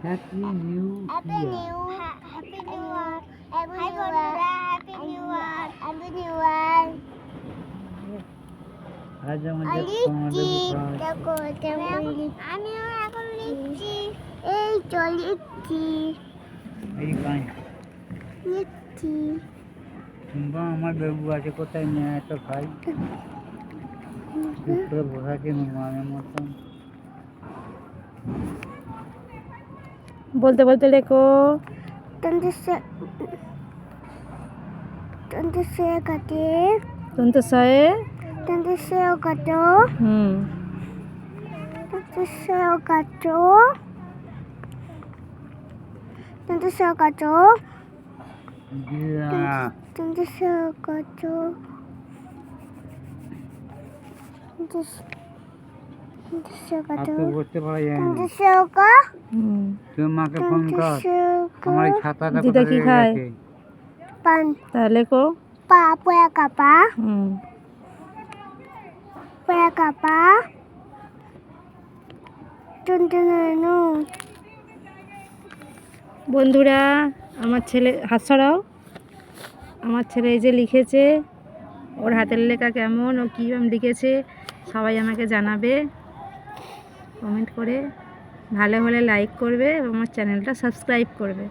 Happy new Happy ইয়ার। New Happy New Year. Happy New Year. Happy New Year. Happy New Year. আজ আমাদের আমাদের দেখো আমিও এখন লিখছি। এই তো লিখছি এই গান লিখছি। বা আমার বেবু আছে কোথায় নিয়ে তো খাই দুপুরে বসাকে মেহমানের মতন বলতে বলতে লেখো। তন্ত সে কাটে তন্ত সয়ে তন্ত সে কাটো তন্ত সে কাটো তন্ত সে কাটো দিয়া তন্ত সে কাটো তন্ত সে কাটো আপনি বসতে পারা যায় তন্ত না সে কা তুই মাকে ফোন কর আমার এই ছাতাটা দিদা কোথায় কি রেখে খায়? গেছে পান তাহলে লেখো। পা পয়া কাপা পয়া কাপা টুনটুনু। বন্ধুরা, আমার ছেলে হাত সরাও। আমার ছেলে এই যে লিখেছে, ওর হাতের লেখা কেমন, ও কী লিখেছে সবাই আমাকে জানাবে কমেন্ট করে। ভালো হলে লাইক করবে এবং আমার চ্যানেলটা সাবস্ক্রাইব করবে।